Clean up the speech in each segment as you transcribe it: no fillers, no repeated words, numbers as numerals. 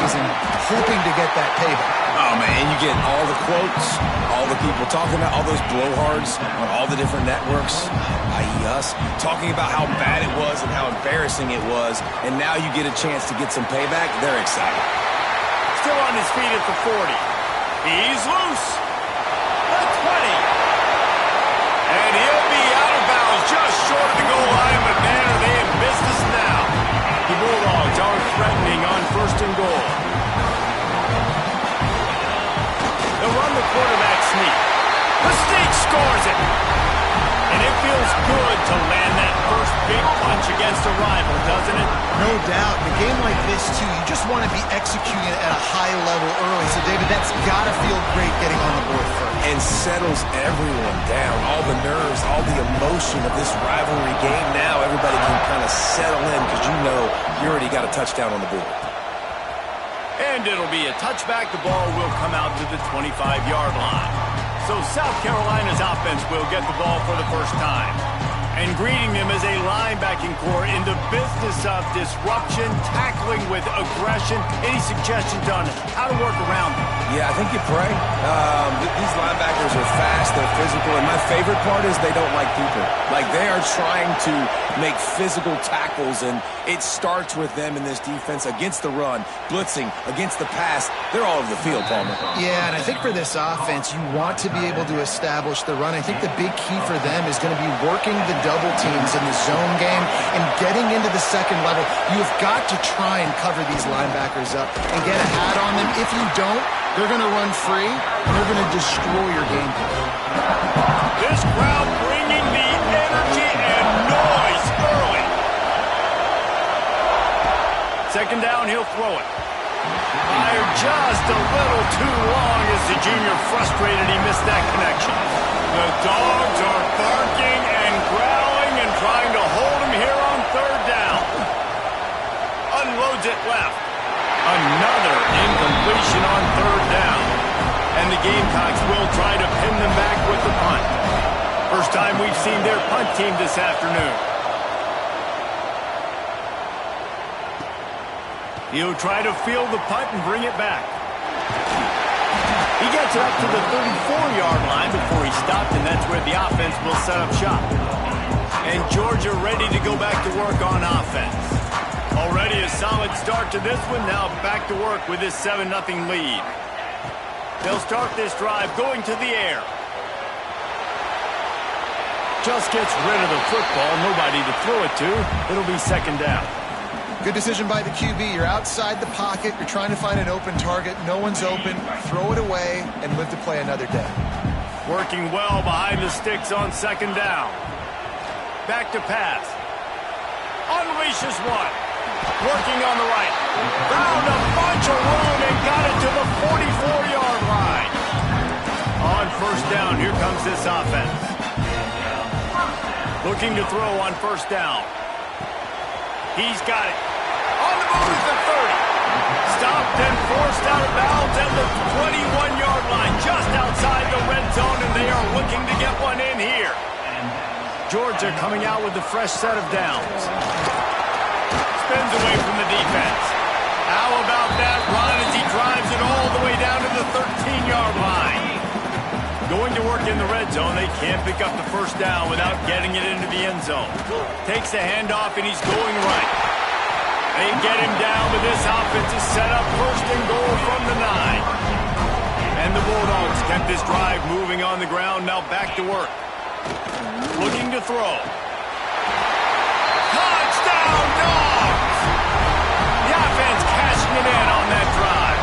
season, hoping to get that payback. Oh, man, you get all the quotes, all the people talking about all those blowhards on all the different networks, i.e. us, talking about how bad it was and how embarrassing it was, and now you get a chance to get some payback. They're excited. Still on his feet at the 40. He's loose. The 20. And he'll be out of bounds just short of the goal line, but man, are they in business now. The Bulldogs are threatening on 1st and goal. They'll run the quarterback sneak. The sneak scores it. And it feels good to land that first big punch against a rival, doesn't it? No doubt. In a game like this, too, you just want to be executing it at a high level early. So, David, that's got to feel great getting on the board first. And settles everyone down. All the nerves, all the emotion of this rivalry game. Now everybody can kind of settle in because you know you already got a touchdown on the board. And it'll be a touchback. The ball will come out to the 25-yard line. So South Carolina's offense will get the ball for the first time. And greeting them as a linebacking core in the business of disruption, tackling with aggression. Any suggestions on how to work around them? Yeah, I think you pray. These linebackers are fast, they're physical, and my favorite part is they don't like people. Like, they are trying to make physical tackles, and it starts with them in this defense against the run, blitzing, against the pass. They're all over the field, Palmer. Yeah, and I think for this offense, you want to be able to establish the run. I think the big key for them is going to be working the double teams in the zone game and getting into the second level. You've got to try and cover these linebackers up and get a hat on them. If you don't, they're going to run free and they're going to destroy your game plan. This crowd bringing the energy and noise early. Second down, he'll throw it. Fired just a little too long as the junior frustrated he missed that connection. The Dogs are barking and growling and trying to hold him here on 3rd down. Unloads it left. Another incompletion on 3rd down. And the Gamecocks will try to pin them back with the punt. First time we've seen their punt team this afternoon. He'll try to field the punt and bring it back. He gets it up to the 34-yard line before he stopped, and that's where the offense will set up shop. And Georgia ready to go back to work on offense. Already a solid start to this one. Now back to work with this 7-0 lead. They'll start this drive going to the air. Just gets rid of the football. Nobody to throw it to. It'll be 2nd down. Good decision by the QB. You're outside the pocket. You're trying to find an open target. No one's open. Throw it away and live to play another day. Working well behind the sticks on 2nd down. Back to pass. Unleashes one. Working on the right. Found a bunch of room and got it to the 44-yard line. On 1st down, here comes this offense. Looking to throw on 1st down. He's got it. On the move to 30. Stopped and forced out of bounds at the 21-yard line, just outside the red zone, and they are looking to get one in here. Georgia coming out with a fresh set of downs. Spins away from the defense. How about that run as he drives it all the way down to the 13-yard line? Going to work in the red zone. They can't pick up the 1st down without getting it into the end zone. Takes the handoff, and he's going right. They get him down, but this offense is set up 1st and goal from the 9. And the Bulldogs kept this drive moving on the ground. Now back to work. Looking to throw. Touchdown, Dogs! The offense cashing it in on that drive.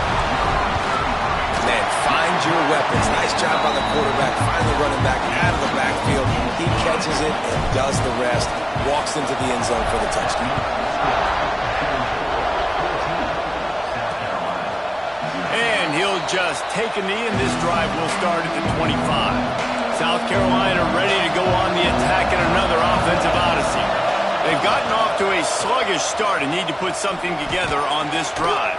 Man, find your weapons. Nice job by the quarterback. Find the running back out of the backfield. He catches it and does the rest. Walks into the end zone for the touchdown. And he'll just take a knee, and this drive will start at the 25. South Carolina ready to go on the attack in another offensive odyssey. They've gotten off to a sluggish start and need to put something together on this drive.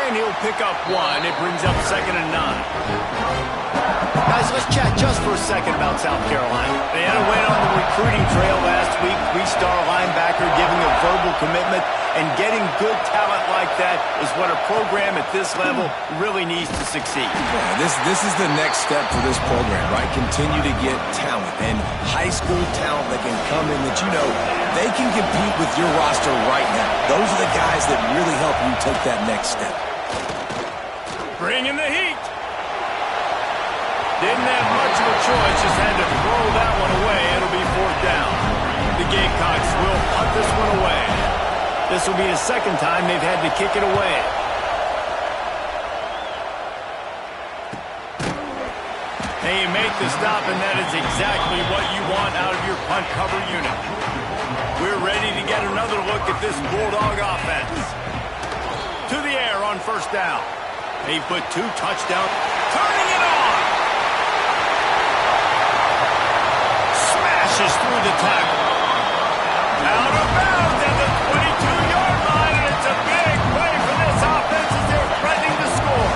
And he'll pick up one. It brings up 2nd and 9. Guys, let's chat just for a second about South Carolina. They had a win on the recruiting trail last week. Three-star linebacker giving a verbal commitment, and getting good talent like that is what a program at this level really needs to succeed. Yeah, this is the next step for this program, right? Continue to get talent and high school talent that can come in that they can compete with your roster right now. Those are the guys that really help you take that next step. Bring in the heat. Didn't have much of a choice, just had to throw that one away. It'll be 4th down. The Gamecocks will punt this one away. This will be the second time they've had to kick it away. And you make the stop, and that is exactly what you want out of your punt cover unit. We're ready to get another look at this Bulldog offense. To the air on 1st down. They put 2 touchdowns. Turning it on! Smashes through the tackle. Out of bounds at the 22-yard line, and it's a big play for this offense as they're threatening to score.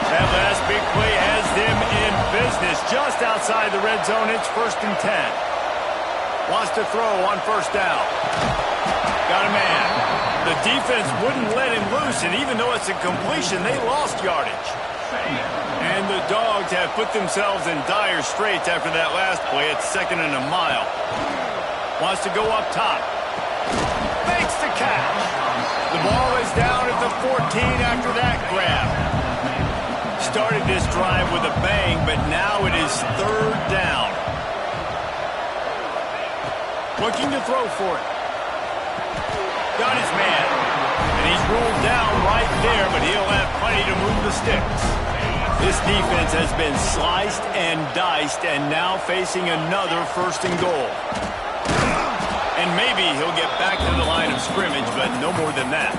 That last big play has them in business just outside the red zone. It's 1st and 10. Wants to throw on 1st down. Got a man. The defense wouldn't let him loose, and even though it's a completion, they lost yardage. And the Dogs have put themselves in dire straits after that last play. It's 2nd and a mile. Wants to go up top. Makes the catch. The ball is down at the 14 after that grab. Started this drive with a bang, but now it is 3rd down. Looking to throw for it. Got his man. And he's rolled down right there, but he'll have plenty to move the sticks. This defense has been sliced and diced, and now facing another 1st and goal. And maybe he'll get back to the line of scrimmage, but no more than that.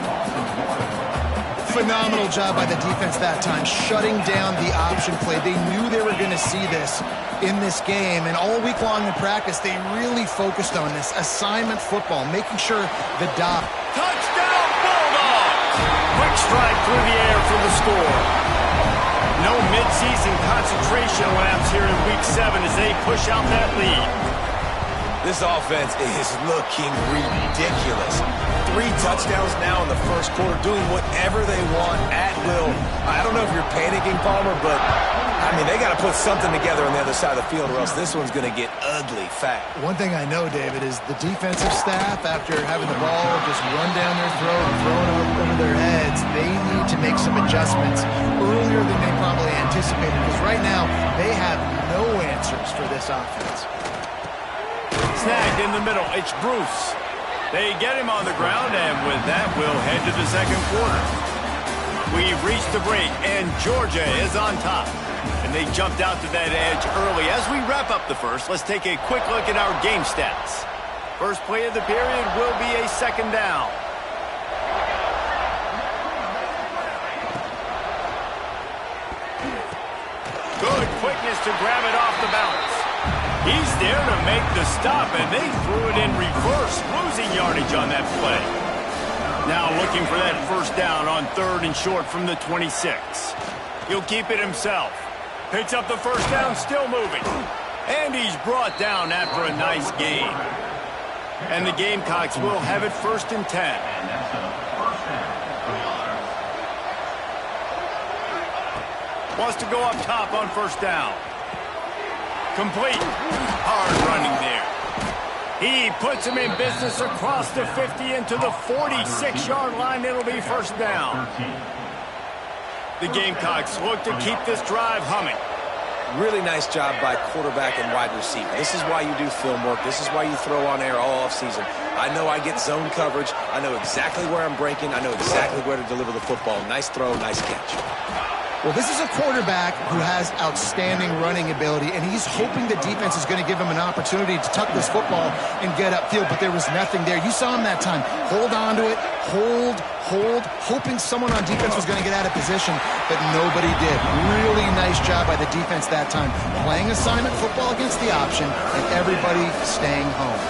Phenomenal job by the defense that time, shutting down the option play. They knew they were going to see this in this game, and all week long in practice, they really focused on this assignment football, making sure the dot. Touchdown, Bulldogs! Quick strike through the air for the score. No midseason concentration laps here in Week 7 as they push out that lead. This offense is looking ridiculous. 3 touchdowns now in the 1st quarter, doing whatever they want at will. I don't know if you're panicking, Palmer, but, I mean, they got to put something together on the other side of the field or else this one's going to get ugly fast. One thing I know, David, is the defensive staff, after having the ball just run down their throat and throwing it over their heads, they need to make some adjustments earlier than they probably anticipated, because right now they have no answers for this offense. Snagged in the middle. It's Bruce. They get him on the ground, and with that, we'll head to the 2nd quarter. We've reached the break, and Georgia is on top. And they jumped out to that edge early. As we wrap up the 1st, let's take a quick look at our game stats. First play of the period will be a 2nd down. Good quickness to grab it off the bounce. He's there to make the stop, and they threw it in reverse, losing yardage on that play. Now looking for that 1st down on 3rd and short from the 26. He'll keep it himself. Picks up the 1st down, still moving. And he's brought down after a nice gain. And the Gamecocks will have it 1st and 10. Wants to go up top on 1st down. Complete. Hard running there. He puts him in business across the 50 into the 46-yard line. It'll be 1st down. The Gamecocks look to keep this drive humming. Really nice job by quarterback and wide receiver. This is why you do film work. This is why you throw on air all offseason. I know I get zone coverage. I know exactly where I'm breaking. I know exactly where to deliver the football. Nice throw, nice catch. Well, this is a quarterback who has outstanding running ability, and he's hoping the defense is going to give him an opportunity to tuck this football and get upfield, but there was nothing there. You saw him that time. Hold on to it, hold, hoping someone on defense was going to get out of position, but nobody did. Really nice job by the defense that time, playing assignment football against the option, and everybody staying home.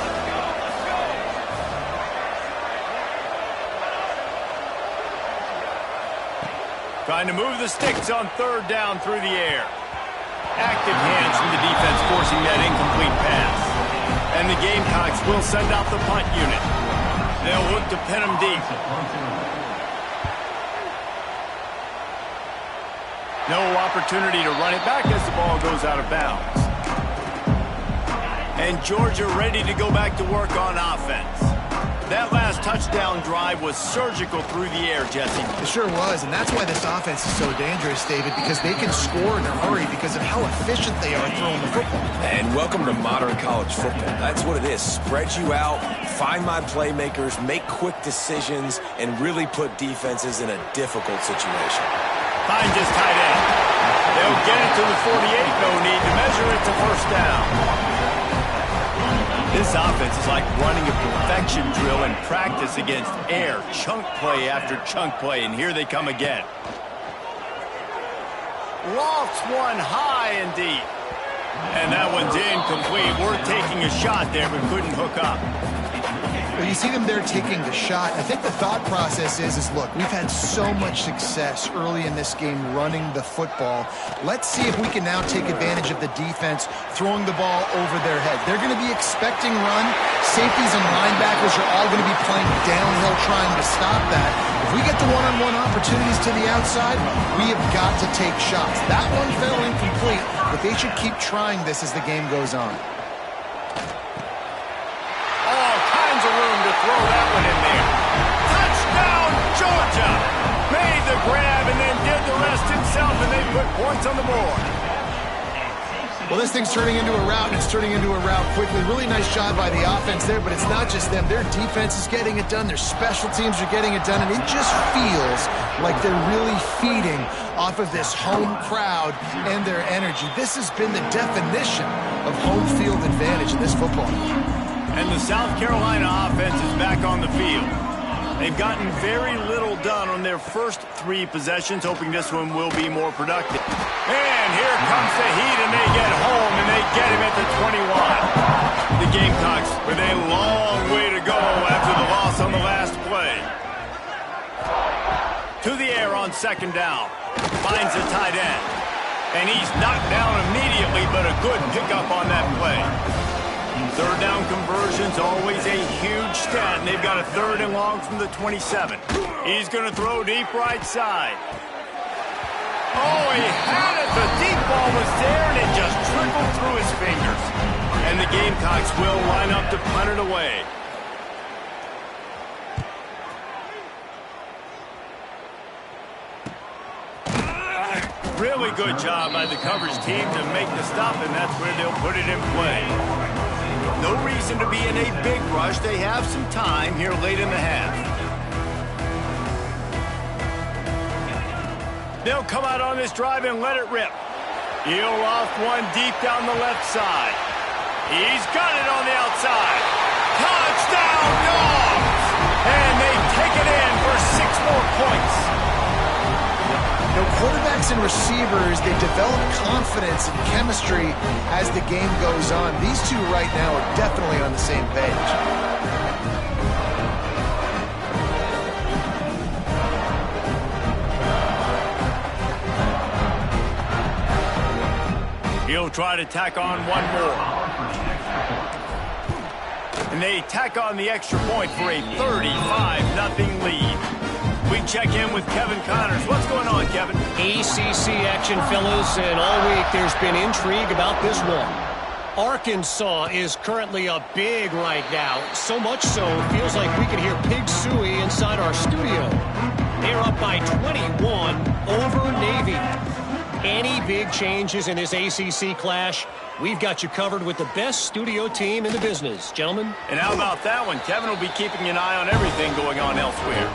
Trying to move the sticks on 3rd down through the air. Active hands from the defense forcing that incomplete pass. And the Gamecocks will send out the punt unit. They'll look to pin them deep. No opportunity to run it back as the ball goes out of bounds. And Georgia ready to go back to work on offense. That last touchdown drive was surgical through the air, Jesse. It sure was, and that's why this offense is so dangerous, David, because they can score in a hurry because of how efficient they are throwing the football. And welcome to modern college football. That's what it is. Spread you out, find my playmakers, make quick decisions, and really put defenses in a difficult situation. Finds his tight end. They'll get it to the 48, no need to measure it to first down. This offense is like running a perfection drill in practice against air. Chunk play after chunk play, and here they come again. Lofts one high and deep. And that one's incomplete. We're taking a shot there, but couldn't hook up. Well, you see them there taking the shot. I think the thought process is look, we've had so much success early in this game running the football. Let's see if we can now take advantage of the defense throwing the ball over their head. They're going to be expecting run. Safeties and linebackers are all going to be playing downhill trying to stop that. If we get the one-on-one opportunities to the outside, we have got to take shots. That one fell incomplete, but they should keep trying this as the game goes on. Room to throw that one in there. Touchdown, Georgia! Made the grab and then did the rest himself, and they put points on the board. Well, this thing's turning into a rout, and it's turning into a rout quickly. Really nice job by the offense there, but it's not just them. Their defense is getting it done. Their special teams are getting it done, and it just feels like they're really feeding off of this home crowd and their energy. This has been the definition of home field advantage in this football game. And the South Carolina offense is back on the field. They've gotten very little done on their first 3 possessions, hoping this one will be more productive. And here comes the heat, and they get home, and they get him at the 21. The Gamecocks with a long way to go after the loss on the last play. To the air on second down. Finds the tight end. And he's knocked down immediately, but a good pickup on that play. Third down conversion's always a huge stat, and they've got a 3rd and long from the 27. He's going to throw deep right side. Oh, he had it. The deep ball was there, and it just trickled through his fingers. And the Gamecocks will line up to punt it away. Really good job by the coverage team to make the stop, and that's where they'll put it in play. No reason to be in a big rush. They have some time here late in the half. They'll come out on this drive and let it rip. He'll off one deep down the left side. He's got it on the outside. Touchdown, Dogs! And they take it in for 6 more points. You know, quarterbacks and receivers, they develop confidence and chemistry as the game goes on. These two right now are definitely on the same page. He'll try to tack on one more. And they tack on the extra point for a 35-0 lead. We check in with Kevin Connors. What's going on, Kevin? ACC action, fellas, and all week there's been intrigue about this one. Arkansas is currently up big right now. So much so, it feels like we can hear Pig Sooie inside our studio. They're up by 21 over Navy. Any big changes in this ACC clash, we've got you covered with the best studio team in the business, gentlemen. And how about that one? Kevin will be keeping an eye on everything going on elsewhere.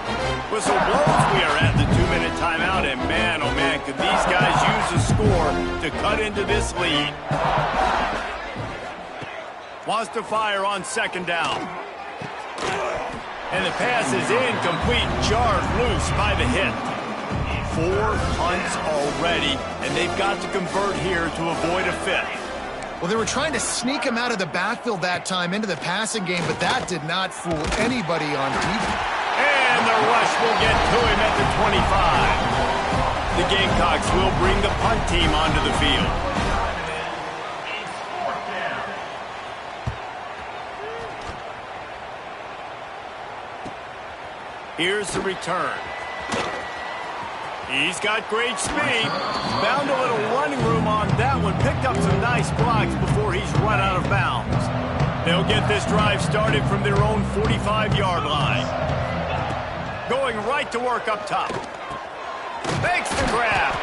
Whistle blows, we are at the 2-minute timeout, and man, oh man, could these guys use a score to cut into this lead. Wants to fire on second down. And the pass is incomplete, jarred loose by the hit. 4 punts already, and they've got to convert here to avoid a 5th. Well, they were trying to sneak him out of the backfield that time into the passing game, but that did not fool anybody on defense. And the rush will get to him at the 25. The Gamecocks will bring the punt team onto the field. Here's the return. He's got great speed. Found a little running room on that one. Picked up some nice blocks before he's run out of bounds. They'll get this drive started from their own 45-yard line. Going right to work up top. Makes the grab.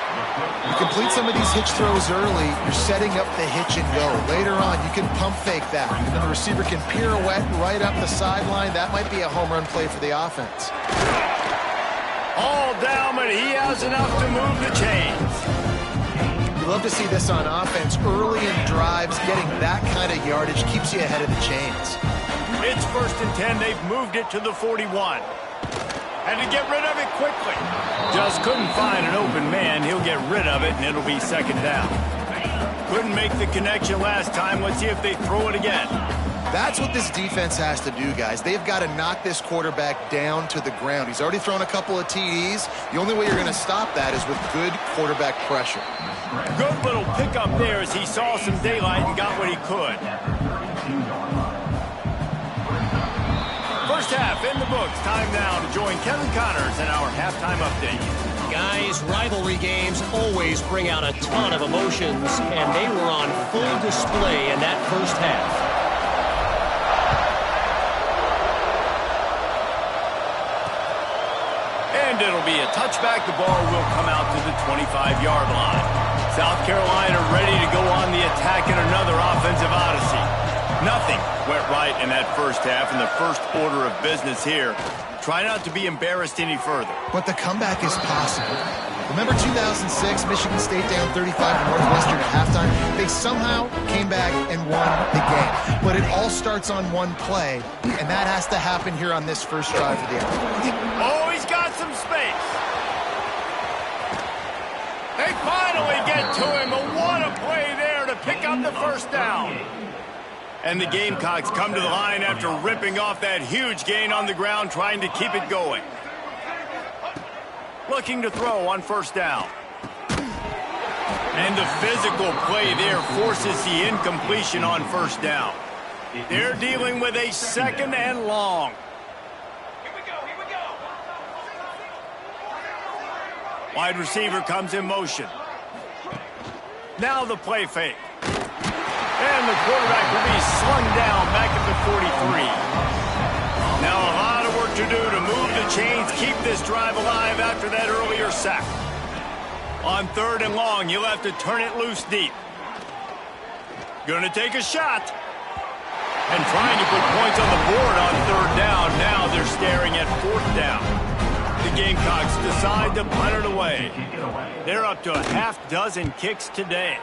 You complete some of these hitch throws early, you're setting up the hitch and go. Later on, you can pump fake that. And then the receiver can pirouette right up the sideline. That might be a home run play for the offense. All down, but he has enough to move the chains. You love to see this on offense. Early in drives, getting that kind of yardage keeps you ahead of the chains. It's 1st and 10. They've moved it to the 41. And to get rid of it quickly. Just couldn't find an open man. He'll get rid of it, and it'll be 2nd down. Couldn't make the connection last time. Let's see if they throw it again. That's what this defense has to do, guys. They've got to knock this quarterback down to the ground. He's already thrown a couple of TDs. The only way you're going to stop that is with good quarterback pressure. Good little pickup there as he saw some daylight and got what he could. First half in the books. Time now to join Kevin Connors in our halftime update. Guys, rivalry games always bring out a ton of emotions, and they were on full display in that first half. And it'll be a touchback. The ball will come out to the 25-yard line. South Carolina ready to go on the attack in another offensive odyssey. Nothing went right in that first half, and the first order of business here. Try not to be embarrassed any further. But the comeback is possible. Remember 2006, Michigan State down 35 to Northwestern at halftime? They somehow came back and won the game. But it all starts on one play, and that has to happen here on this first drive for the offense. Oh, he's got some space. They finally get to him, but what a play there to pick up the first down. And the Gamecocks come to the line after ripping off that huge gain on the ground, trying to keep it going. Looking to throw on first down. And the physical play there forces the incompletion on first down. They're dealing with a 2nd and long. Wide receiver comes in motion. Now the play fake. And the quarterback will be slung down back at the 43. Now a lot of work to do to move the chains, keep this drive alive after that earlier sack. On 3rd and long, you'll have to turn it loose deep. Gonna take a shot. And trying to put points on the board on 3rd down. Now they're staring at 4th down. The Gamecocks decide to punt it away. They're up to a half-dozen kicks today.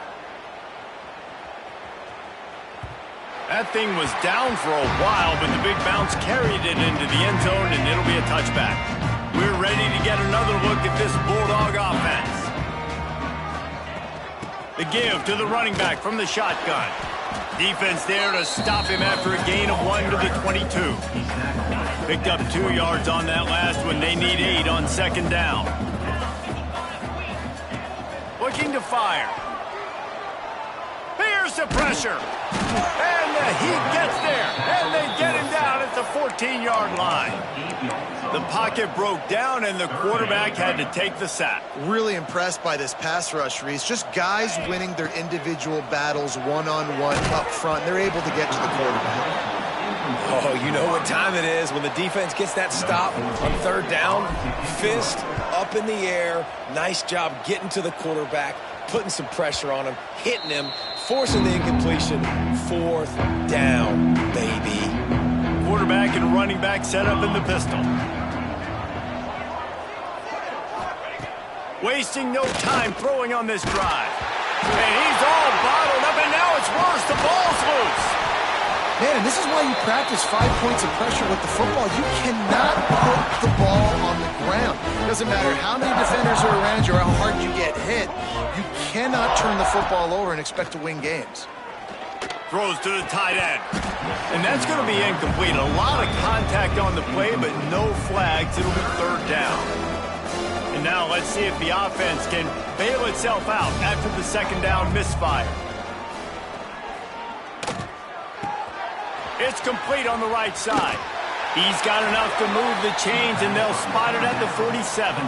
That thing was down for a while, but the big bounce carried it into the end zone, and it'll be a touchback. We're ready to get another look at this Bulldog offense. The give to the running back from the shotgun. Defense there to stop him after a gain of 1 to the 22. Picked up 2 yards on that last one. They need 8 on 2nd down. Looking to fire. Here's the pressure. And the heat gets there. And they get him down at the 14-yard line. The pocket broke down, and the quarterback had to take the sack. Really impressed by this pass rush, Reese. Just guys winning their individual battles one-on-one up front. They're able to get to the quarterback. Oh, you know what time it is when the defense gets that stop on 3rd down. Fist up in the air. Nice job getting to the quarterback, putting some pressure on him, hitting him, forcing the incompletion. 4th down, baby. Quarterback and running back set up in the pistol. Wasting no time throwing on this drive. And he's all bottled up, and now it's worse. The ball's loose. Man, and this is why you practice 5 points of pressure with the football. You cannot put the ball on the ground. It doesn't matter how many defenders are around you or how hard you get hit. You cannot turn the football over and expect to win games. Throws to the tight end. And that's going to be incomplete. A lot of contact on the play, but no flags. It'll be 3rd down. And now let's see if the offense can bail itself out after the 2nd down misfire. It's complete on the right side. He's got enough to move the chains, and they'll spot it at the 47.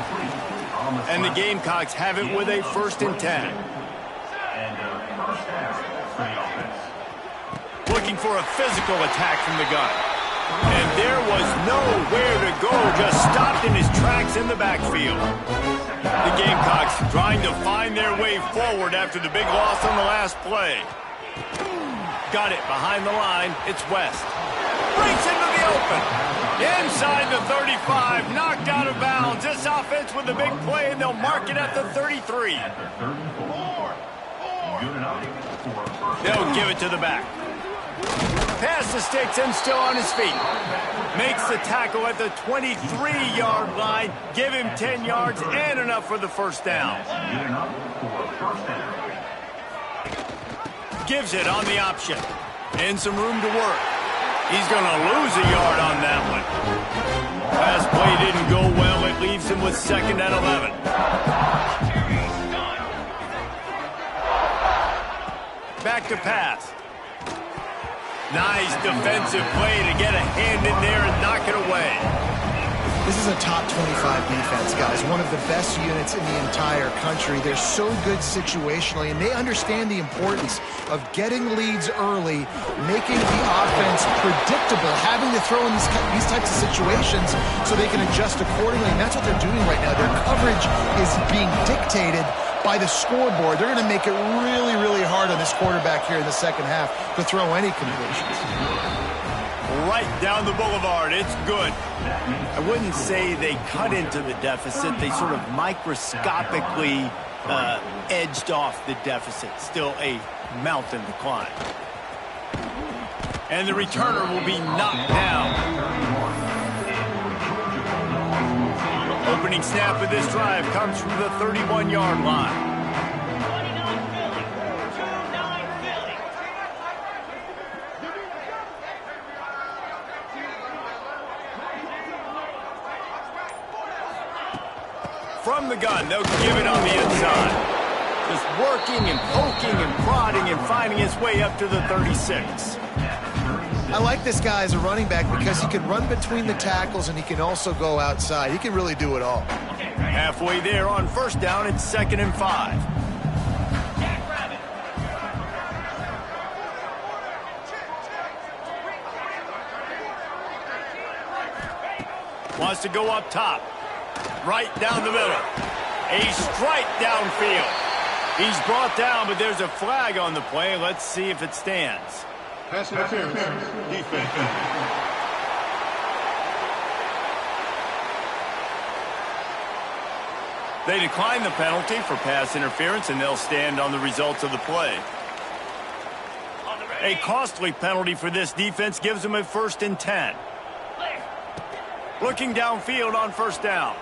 And the Gamecocks have it with a 1st and 10. Looking for a physical attack from the gun. And there was nowhere to go, just stopped in his tracks in the backfield. The Gamecocks trying to find their way forward after the big loss on the last play. Got it behind the line. It's West. Breaks into the open. Inside the 35. Knocked out of bounds. This offense with a big play, and they'll mark it at the 33. They'll give it to the back. Pass the sticks and still on his feet. Makes the tackle at the 23-yard line. Give him 10 yards and enough for the 1st down. Gives it on the option. And some room to work. He's going to lose a yard on that one. Last play didn't go well. It leaves him with 2nd and 11. Back to pass. Nice defensive play to get a hand in there and knock it away. This is a top 25 defense, guys. One of the best units in the entire country. They're so good situationally, and they understand the importance of getting leads early, making the offense predictable, having to throw in these types of situations so they can adjust accordingly, and that's what they're doing right now. Their coverage is being dictated by the scoreboard. They're going to make it really, really hard on this quarterback here in the 2nd half to throw any completions. Right down the boulevard. It's good. I wouldn't say they cut into the deficit. They sort of microscopically edged off the deficit. Still a mountain to climb. And the returner will be knocked down. Opening snap of this drive comes from the 31-yard line. From the gun, they'll give it on the inside. Just working and poking and prodding and finding his way up to the 36. I like this guy as a running back because he can run between the tackles and he can also go outside. He can really do it all. Halfway there on 1st down, it's 2nd and 5. Wants to go up top. Right down the middle. A strike downfield. He's brought down, but there's a flag on the play. Let's see if it stands. Pass interference. Defense. They decline the penalty for pass interference, and they'll stand on the results of the play. A costly penalty for this defense gives them a 1st and 10. Looking downfield on 1st down.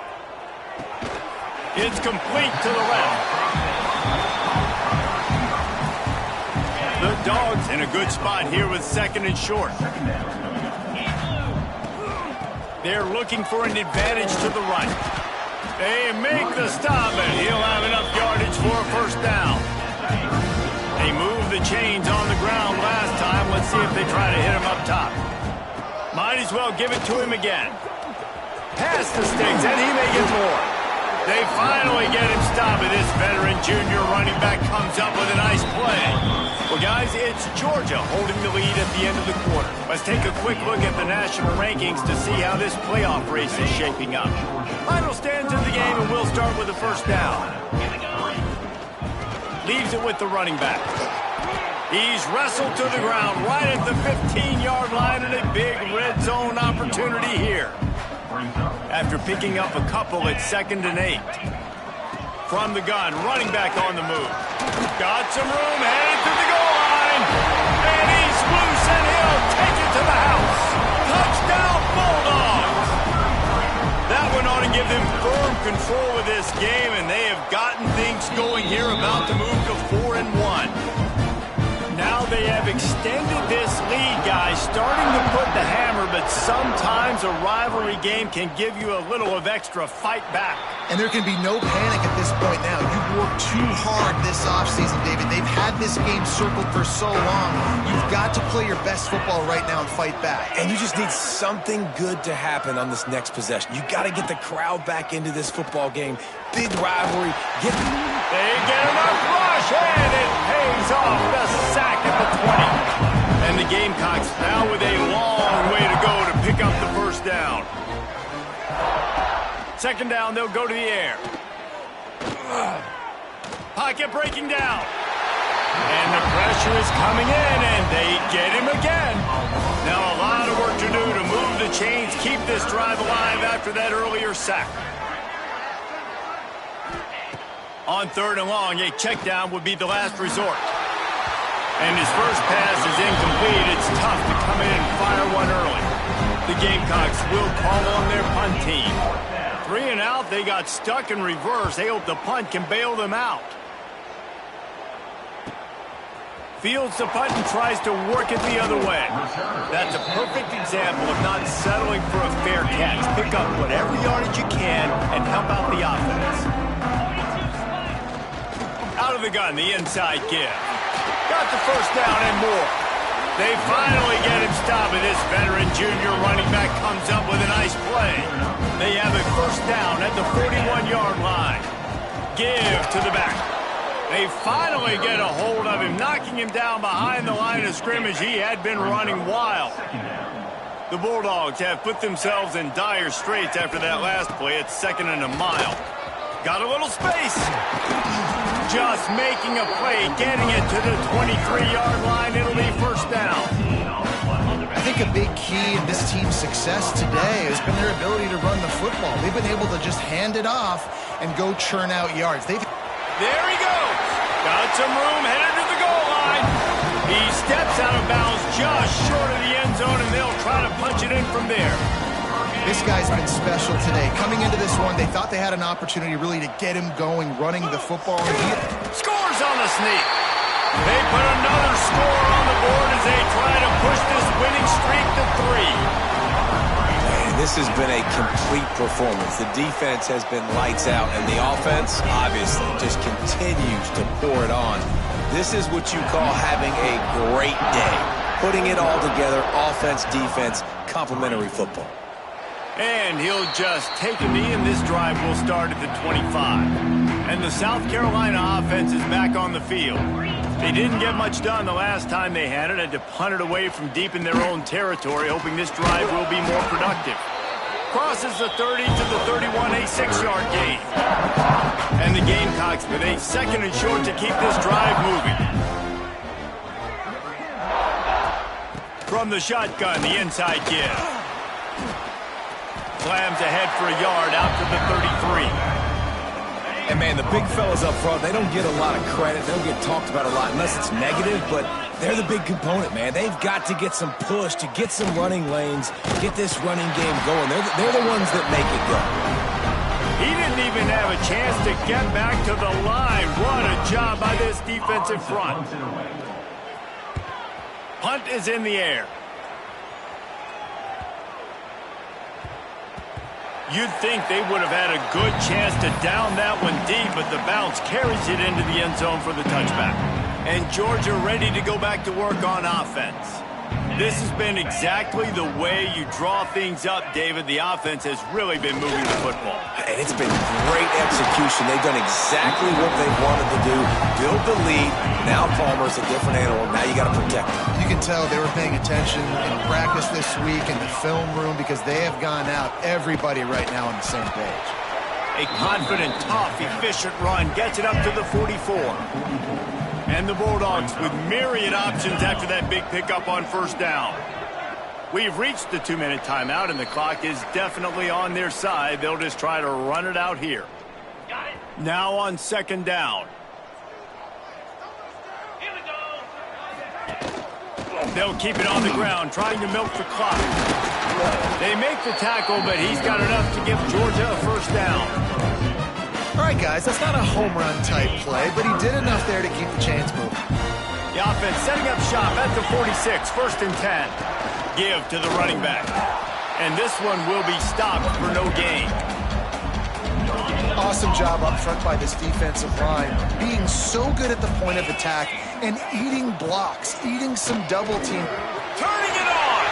It's complete to the left. The Dogs in a good spot here with 2nd and short. They're looking for an advantage to the right. They make the stop, and he'll have enough yardage for a 1st down. They moved the chains on the ground last time. Let's see if they try to hit him up top. Might as well give it to him again. Pass the sticks, and he may get more. They finally get him stopped, and this veteran junior running back comes up with a nice play. Well, guys, it's Georgia holding the lead at the end of the quarter. Let's take a quick look at the national rankings to see how this playoff race is shaping up. Final stands in the game, and we'll start with the 1st down. Leaves it with the running back. He's wrestled to the ground right at the 15-yard line, and a big red zone opportunity here. After picking up a couple at 2nd and 8. From the gun, running back on the move. Got some room, headed to the goal line. And he's loose, and he'll take it to the house. Touchdown, Bulldogs. That one ought to give them firm control of this game, and they have gotten things going here, about to move to 4 and 1. Now they have extended this lead, guys, starting to put the hammer, but sometimes a rivalry game can give you a little of extra fight back. And there can be no panic at this point now. You've worked too hard this offseason, David. They've had this game circled for so long. You've got to play your best football right now and fight back. And you just need something good to happen on this next possession. You got to get the crowd back into this football game. Big rivalry. They get enough rush, and it pays off. The sack at the 20. And the Gamecocks now with a long way to go to pick up the first down. Second down, they'll go to the air. Pocket breaking down. And the pressure is coming in, and they get him again. Now a lot of work to do to move the chains, keep this drive alive after that earlier sack. On third and long, a check down would be the last resort. And his first pass is incomplete. It's tough to come in and fire one early. The Gamecocks will call on their punt team. 3 and out, they got stuck in reverse. They hope the punt can bail them out. Fields the punt and tries to work it the other way. That's a perfect example of not settling for a fair catch. Pick up whatever yardage you can and help out the offense. Out of the gun, the inside give. Got the first down and more. They finally get him stopped, and this veteran junior running back comes up with a nice play. They have a first down at the 41-yard line. Give to the back. They finally get a hold of him, knocking him down behind the line of scrimmage. He had been running wild. The Bulldogs have put themselves in dire straits after that last play. It's 2nd and a mile. Got a little space. Just making a play, getting it to the 23-yard line. It'll be first down. I think a big key in this team's success today has been their ability to run the football. They've been able to just hand it off and go churn out yards. There he goes. Got some room, headed to the goal line. He steps out of bounds just short of the end zone, and they'll try to punch it in from there. This guy's been special today. Coming into this one, they thought they had an opportunity really to get him going, running the football. And he scores on the sneak. They put another score on the board as they try to push this winning streak to 3. And this has been a complete performance. The defense has been lights out, and the offense, obviously, just continues to pour it on. This is what you call having a great day. Putting it all together, offense, defense, complementary football. And he'll just take a knee, and this drive will start at the 25. And the South Carolina offense is back on the field. They didn't get much done the last time they had to punt it away from deep in their own territory, hoping this drive will be more productive. Crosses the 30 to the 31, a 6-yard gain. And the Gamecocks with a 2nd and short to keep this drive moving. From the shotgun, the inside give. Slams ahead for a yard out to the 33. And, man, the big fellas up front, they don't get a lot of credit. They don't get talked about a lot unless it's negative, but they're the big component, man. They've got to get some push, to get some running lanes, get this running game going. They're the ones that make it go. He didn't even have a chance to get back to the line. What a job by this defensive front. Punt is in the air. You'd think they would have had a good chance to down that one deep, but the bounce carries it into the end zone for the touchback. And Georgia ready to go back to work on offense. This has been exactly the way you draw things up, David. The offense has really been moving the football. And it's been great execution. They've done exactly what they wanted to do. Build the lead. Now Palmer's a different animal. Now you got to protect him. You can tell they were paying attention in practice this week in the film room because they have gone out, everybody right now on the same page. A confident, tough, efficient run gets it up to the 44. And the Bulldogs with myriad options after that big pickup on first down. We've reached the 2-minute timeout, and the clock is definitely on their side. They'll just try to run it out here. Now on 2nd down. They'll keep it on the ground, trying to milk the clock. They make the tackle, but he's got enough to give Georgia a first down. All right, guys, that's not a home run type play, but he did enough there to keep the chains moving. The offense setting up shop at the 46, 1st and 10. Give to the running back. And this one will be stopped for no gain. Awesome job up front by this defensive line, being so good at the point of attack and eating blocks, eating some double team. Turning it on.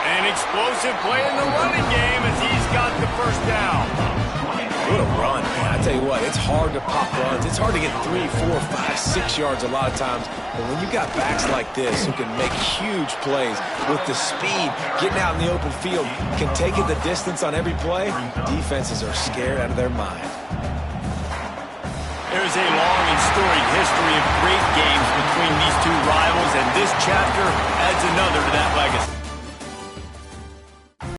An explosive play in the running game as he's got the first down. What a run, man. I tell you what, it's hard to pop runs. It's hard to get 3, 4, 5, 6 yards a lot of times. But when you got backs like this who can make huge plays with the speed, getting out in the open field, can take it the distance on every play, defenses are scared out of their mind. There's a long and storied history of great games between these two rivals, and this chapter adds another to that legacy.